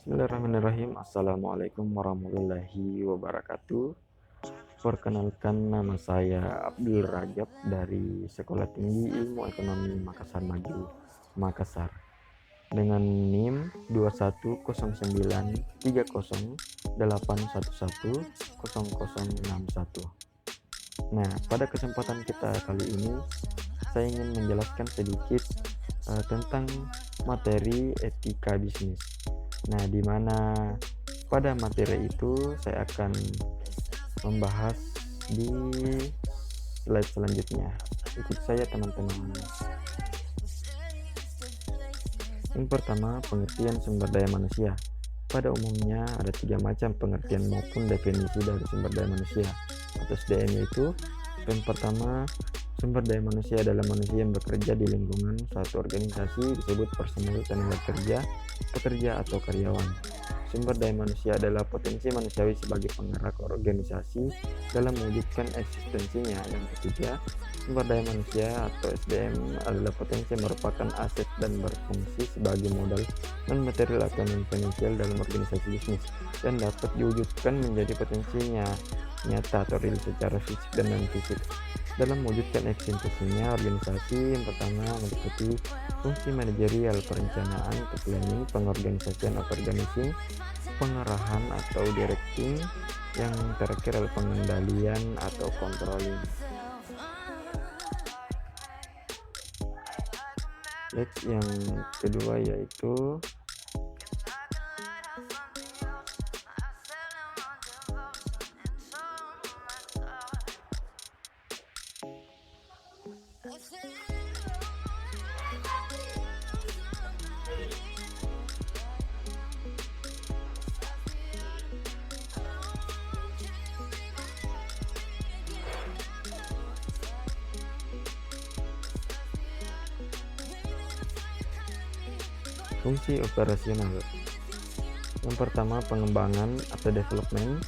Bismillahirrahmanirrahim. Assalamualaikum warahmatullahi wabarakatuh. Perkenalkan, nama saya Abdul Rajab dari Sekolah Tinggi Ilmu Ekonomi Makassar Maju, Makassar, dengan NIM 21093081100061. Nah, pada kesempatan kita kali ini saya ingin menjelaskan sedikit tentang materi etika bisnis. Nah, di mana pada materi itu saya akan membahas di slide selanjutnya. Ikuti saya, teman-teman. Yang pertama, pengertian sumber daya manusia. Pada umumnya ada 3 macam pengertian maupun definisi dari sumber daya manusia atau SDM, yaitu yang pertama, sumber daya manusia adalah manusia yang bekerja di lingkungan suatu organisasi, disebut personel, tenaga kerja, pekerja, atau karyawan. Sumber daya manusia adalah potensi manusiawi sebagai penggerak organisasi dalam mewujudkan eksistensinya. Yang ketiga, sumber daya manusia atau SDM adalah potensi yang merupakan aset dan berfungsi sebagai modal non-material atau non-finansial dalam organisasi bisnis dan dapat diwujudkan menjadi potensinya nyata atau real secara fisik dan non-fisik. Dalam mewujudkan eksistensinya organisasi, yang pertama meliputi fungsi manajerial, perencanaan atau planning, pengorganisasian atau organizing, pengarahan atau directing, yang terakhir adalah pengendalian atau controlling. Next, yang kedua yaitu fungsi operasional. Yang pertama, pengembangan atau development.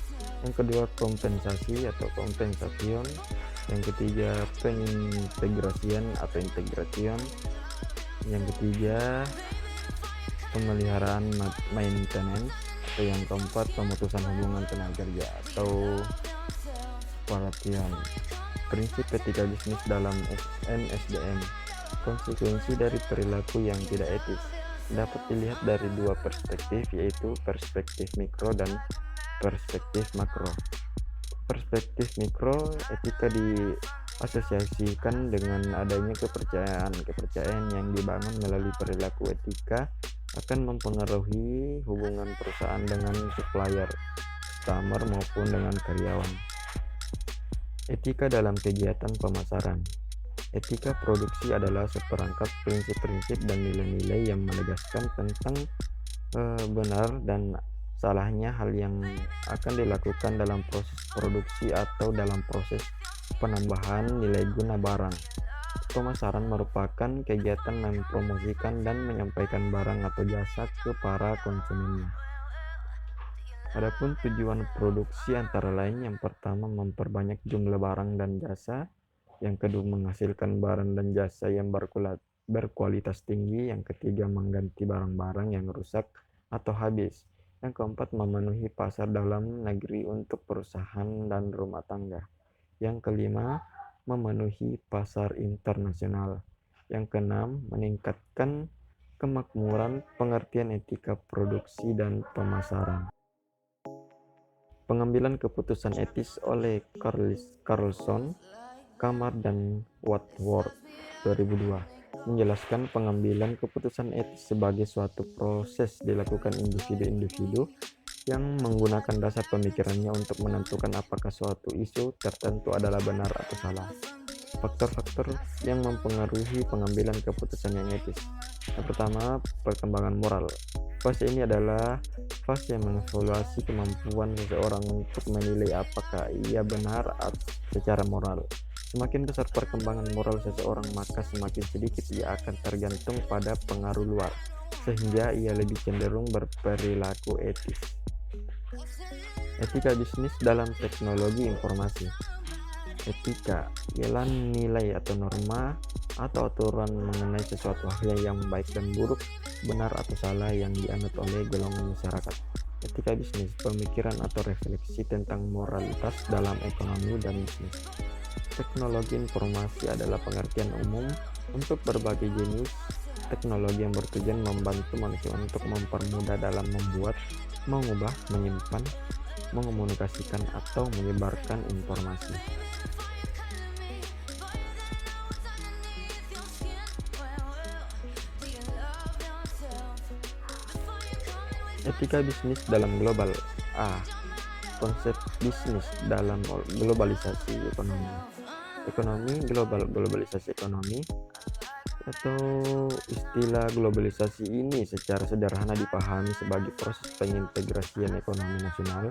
Yang kedua, kompensasi atau compensation. Yang ketiga, pengintegrasian atau integration. Yang ketiga, pemeliharaan maintenance. Atau yang keempat, pemutusan hubungan tenaga kerja atau separation. Prinsip etika bisnis dalam SDM. Konsekuensi dari perilaku yang tidak etis dapat dilihat dari dua perspektif, yaitu perspektif mikro dan perspektif makro. Perspektif mikro, etika diasosiasikan dengan adanya kepercayaan yang dibangun melalui perilaku. Etika akan mempengaruhi hubungan perusahaan dengan supplier, customer maupun dengan karyawan. Etika dalam kegiatan pemasaran. Etika produksi adalah seperangkat prinsip-prinsip dan nilai-nilai yang menegaskan tentang benar dan salahnya hal yang akan dilakukan dalam proses produksi atau dalam proses penambahan nilai guna barang. Pemasaran merupakan kegiatan mempromosikan dan menyampaikan barang atau jasa ke para konsumennya. Adapun tujuan produksi antara lain, yang pertama memperbanyak jumlah barang dan jasa, yang kedua menghasilkan barang dan jasa yang berkualitas tinggi, yang ketiga mengganti barang-barang yang rusak atau habis, yang keempat memenuhi pasar dalam negeri untuk perusahaan dan rumah tangga, yang kelima memenuhi pasar internasional, yang keenam meningkatkan kemakmuran. Pengertian etika produksi dan pemasaran. Pengambilan keputusan etis oleh Carlson, Kamar dan Wadsworth 2002 menjelaskan pengambilan keputusan etis sebagai suatu proses dilakukan individu-individu yang menggunakan dasar pemikirannya untuk menentukan apakah suatu isu tertentu adalah benar atau salah. Faktor-faktor yang mempengaruhi pengambilan keputusan yang etis. Yang pertama, perkembangan moral. Fase ini adalah fase yang mengevaluasi kemampuan seseorang untuk menilai apakah ia benar secara moral. Semakin besar perkembangan moral seseorang, maka semakin sedikit ia akan tergantung pada pengaruh luar, sehingga ia lebih cenderung berperilaku etis. Etika bisnis dalam teknologi informasi. Etika ialah nilai atau norma atau aturan mengenai sesuatu hal yang baik dan buruk, benar atau salah yang dianut oleh golongan masyarakat. Etika bisnis, pemikiran atau refleksi tentang moralitas dalam ekonomi dan bisnis. Teknologi informasi adalah pengertian umum untuk berbagai jenis teknologi yang bertujuan membantu manusia untuk mempermudah dalam membuat, mengubah, menyimpan, mengomunikasikan, atau menyebarkan informasi. Etika bisnis dalam global. A. Konsep bisnis dalam globalisasi ekonomi. Ekonomi global, globalisasi ekonomi, atau istilah globalisasi ini secara sederhana dipahami sebagai proses pengintegrasian ekonomi nasional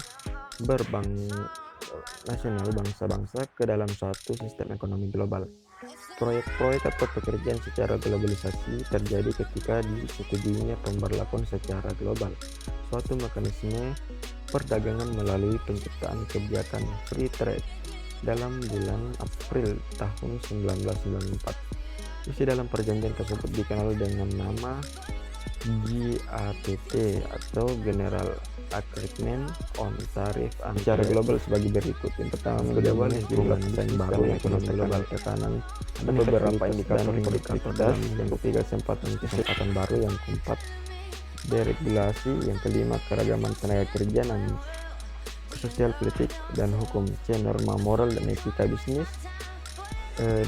bangsa-bangsa ke dalam suatu sistem ekonomi global. Proyek-proyek atau pekerjaan secara globalisasi terjadi ketika disetujuinya pemberlakuan secara global suatu mekanisme perdagangan melalui penciptaan kebijakan free trade dalam bulan April tahun 1994. Isi dalam perjanjian tersebut dikenal dengan nama GATT atau General Agreement on Tariff secara global sebagai berikut. Yang pertama, menggabungkan jumlah dan baru ekonomi global tekanan ada beberapa indikator produktivitas. Yang ketiga, kesempatan baru. Yang keempat, deregulasi. Yang kelima, keragaman tenaga kerja dan sosial, politik, dan hukum. C. Norma moral dan etika bisnis,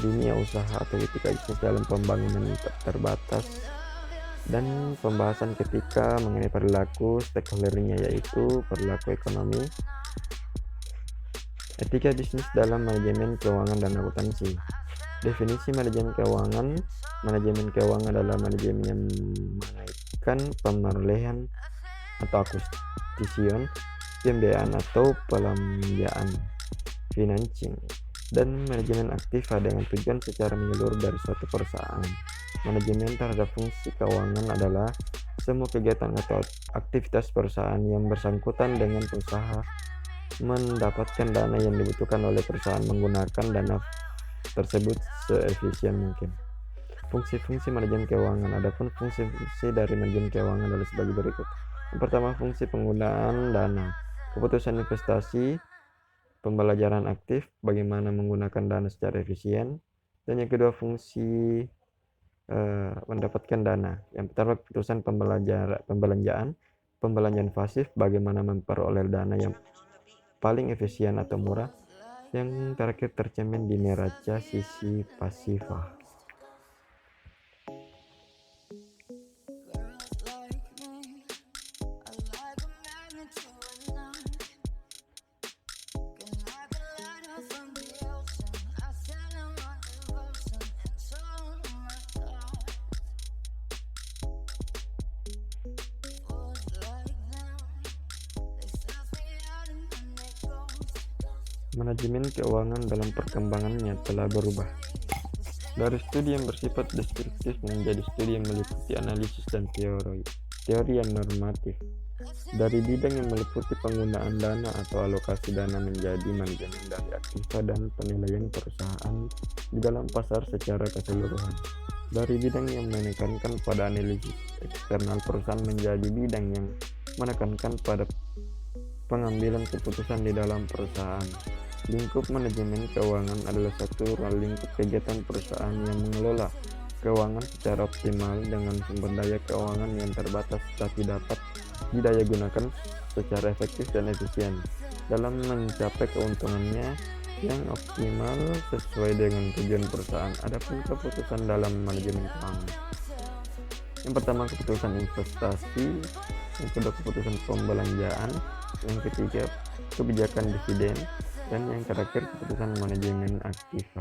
dunia usaha atau etika bisnis dalam pembangunan terbatas, dan pembahasan ketika mengenai perilaku stakeholdernya, yaitu perilaku ekonomi. Etika bisnis dalam manajemen keuangan dan akuntansi. Definisi manajemen keuangan. Manajemen keuangan adalah manajemen yang mengaitkan pemerolehan atau akuisisi, pembiayaan atau pelampiasan, financing, dan manajemen aktiva dengan tujuan secara menyeluruh dari suatu perusahaan. Manajemen terhadap fungsi keuangan adalah semua kegiatan atau aktivitas perusahaan yang bersangkutan dengan usaha mendapatkan dana yang dibutuhkan oleh perusahaan menggunakan dana tersebut seefisien mungkin. Fungsi-fungsi manajemen keuangan. Adapun fungsi-fungsi dari manajemen keuangan adalah sebagai berikut. Yang pertama, fungsi penggunaan dana, keputusan investasi, pembelajaran aktif, bagaimana menggunakan dana secara efisien. Dan yang kedua, fungsi mendapatkan dana. Yang pertama, keputusan pembelanjaan pasif, bagaimana memperoleh dana yang paling efisien atau murah. Yang terakhir tercermin di neraca sisi pasifah. Manajemen keuangan dalam perkembangannya telah berubah dari studi yang bersifat deskriptif menjadi studi yang meliputi analisis dan teori yang normatif, dari bidang yang meliputi penggunaan dana atau alokasi dana menjadi manajemen dari aktiva dan penilaian perusahaan di dalam pasar secara keseluruhan, dari bidang yang menekankan pada analisis eksternal perusahaan menjadi bidang yang menekankan pada pengambilan keputusan di dalam perusahaan. Lingkup manajemen keuangan adalah satu lingkup kegiatan perusahaan yang mengelola keuangan secara optimal dengan sumber daya keuangan yang terbatas tapi dapat didaya gunakan secara efektif dan efisien dalam mencapai keuntungannya yang optimal sesuai dengan tujuan perusahaan. Adapun keputusan dalam manajemen keuangan. Yang pertama, keputusan investasi. Yang kedua, keputusan pembelanjaan. Yang ketiga, kebijakan dividen. Dan yang terakhir, keputusan manajemen aktiva.